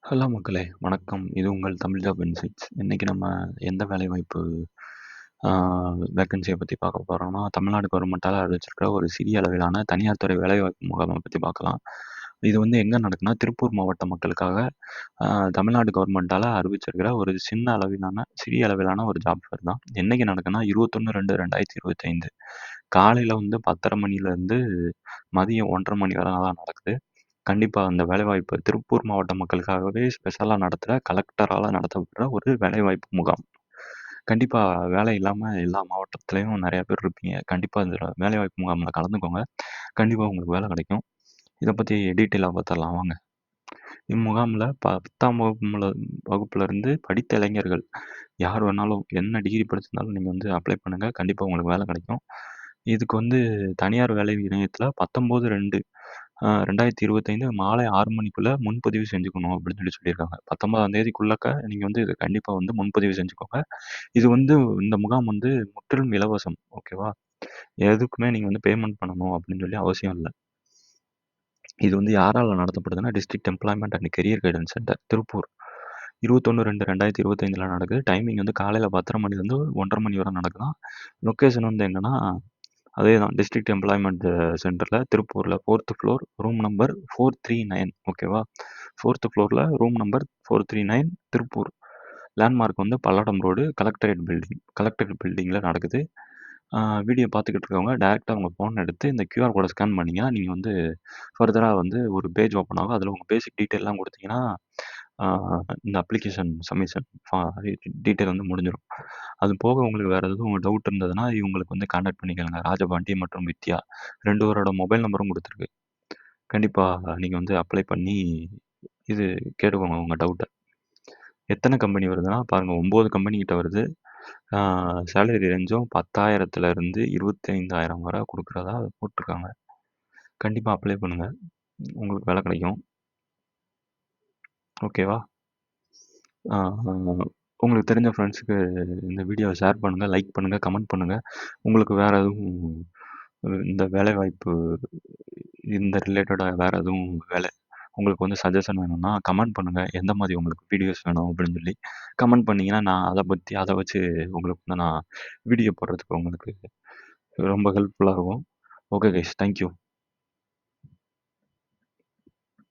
Hello மக்களே! வணக்கம். இது உங்கள் தமிழ் ஜாப் இன்சைட்ஸ். இன்னைக்கு நம்ம எந்த வேலைவாய்ப்பு ஆ வேக்கன்சிய பத்தி பார்க்க போறோம்னா, தமிழ்நாடு கவர்மெண்ட்டால அறிவிச்சிருக்கிற ஒரு சிறிய அளவிலான தனியார் துறை வேலைவாய்ப்பு முகாம பத்தி பார்க்கலாம். இது வந்து எங்க நடக்குதுன்னா, திருப்பூர் மாவட்ட மக்களுக்காக ஆ தமிழ்நாடு கவர்மெண்ட்டால அறிவிச்சிருக்கிற ஒரு சிறிய அளவிலான ஒரு ஜாப் ஃபேர் தான். என்னைக்கு நடக்குதுன்னா, 21/2/2025 காலையில வந்து 10:30 மணிலேருந்து மதியம் 1:30 மணி வரை தான் நடக்குது. கண்டிப்பா அந்த வேலைவாய்ப்பு திருப்பூர் மாவட்ட மக்களுக்காகவே ஸ்பெஷலா நடத்துற கலெக்டரால நடத்தப்படுற ஒரு வேலைவாய்ப்பு முகாம். கண்டிப்பா வேலை இல்லாம எல்லா மாவட்டத்திலயும் நெறைய பேர் இருப்பீங்க. கண்டிப்பா இந்த வேலைவாய்ப்பு முகாம்ல கலந்துக்கோங்க. கண்டிப்பா உங்களுக்கு வேலை கிடைக்கும். இத பத்தி டீட்டெயிலா பாத்துரலாம் வாங்க. இம்முகாம்ல 10ஆம் வகுப்புல இருந்து படித்த இளைஞர்கள் யார் வேணாலும் என்ன டிகிரி படிச்சிருந்தாலும் நீங்க வந்து அப்ளை பண்ணுங்க. கண்டிப்பா உங்களுக்கு வேலை கிடைக்கும். இதுக்கு வந்து தனியார் வேலை இணையத்துல 19/2 2025 மாலை 6 மணிக்குள்ள முன்பதிவு செஞ்சுக்கணும் அப்படின்னு சொல்லியிருக்காங்க. 19ஆம் தேதிக்குள்ளக்க நீங்க வந்து இத கண்டிப்பா வந்து முன்பதிவு செஞ்சுக்கோங்க. இது வந்து இந்த முகாம் வந்து முற்றிலும் இலவசம். ஓகேவா? எதுக்குமே நீங்க வந்து பேமெண்ட் பண்ணணும் அப்படின்னு சொல்லி அவசியம் இல்ல. இது வந்து யாரால நடத்தப்படுதுன்னா, district employment and career guidance centre Tiruppur. 21/2/2025ல நடக்குது. டைமிங் வந்து காலையில 10:30 மணிலேருந்து 1:30 மணி வரை நடக்குதாம். லொக்கேஷன் வந்து எங்கன்னா, அதேதான் டிஸ்ட்ரிக்ட் எம்ப்ளாய்மென்ட் சென்டர்ல திருப்பூர்ல 4த் ஃப்ளோர் ரூம் நம்பர் 439 ஓகேவா? 4த் ஃப்ளோர்ல ரூம் நம்பர் 439 திருப்பூர். லேண்ட்மார்க் வந்து பல்லடம் ரோடு கலெக்டரேட் பில்டிங்ல நடக்குது. வீடியோ பார்த்துக்கிட்டு இருக்கவங்க டைரக்ட்டா உங்க ஃபோன் எடுத்து இந்த கியூஆர் கோட ஸ்கேன் பண்ணீங்கன்னா, நீங்க வந்து ஃபர்தரா வந்து ஒரு பேஜ் ஓப்பன் ஆகும். அதில உங்க பேசிக் டீட்டெயில்லாம் குடுத்தீங்கன்னா, ஆ இந்த அப்ளிகேஷன் சப்மிஷன் டீட்டெயில் வந்து முடிஞ்சிரும். அது போக உங்களுக்கு வேற எதுவும் டவுட் இருந்ததுன்னா, இவங்களுக்கு வந்து கான்டாக்ட் பண்ணிக்கங்க. ராஜபாண்டி மற்றும் வித்யா 2 பேரோட மொபைல் நம்பரும் குடுத்துருக்கு. கண்டிப்பா நீங்க வந்து அப்ளை பண்ணி இது கேட்டுக்கோங்க உங்க டவுட்ட. எத்தன கம்பெனி வருதுன்னா, பாருங்க 9 கம்பெனி கிட்ட வருது. ஆ சேலரி ரேஞ்சும் 10,000த்துல இருந்து 25,000 வரை குடுக்குறதா போட்ருக்காங்க. கண்டிப்பா அப்ளை பண்ணுங்க. உங்களுக்கு வேலை கிடைக்கும். ஓகேவா? ஆ உங்களுக்கு தெரிஞ்ச ஃப்ரெண்ட்ஸ்க்கு இந்த வீடியோவ ஷேர் பண்ணுங்க, லைக் பண்ணுங்க, கமெண்ட் பண்ணுங்க. உங்களுக்கு வேற எதுவும் இந்த வேலைவாய்ப்பு இந்த ரிலேட்டடா வேற எதுவும் உங்களுக்கு வந்து சஜஷன் வேணும்னா கமெண்ட் பண்ணுங்க. எந்த மாரி உங்களுக்கு வீடியோஸ் வேணும் அப்படின்னு சொல்லி. கமெண்ட் பண்ணீங்கன்னா, நான் அத வச்சு உங்களுக்கு வந்து நான் வீடியோ போடுறதுக்கு உங்களுக்கு ரொம்ப ஹெல்ப்ஃபுல்லா இருக்கும். Okay guys. Thank you.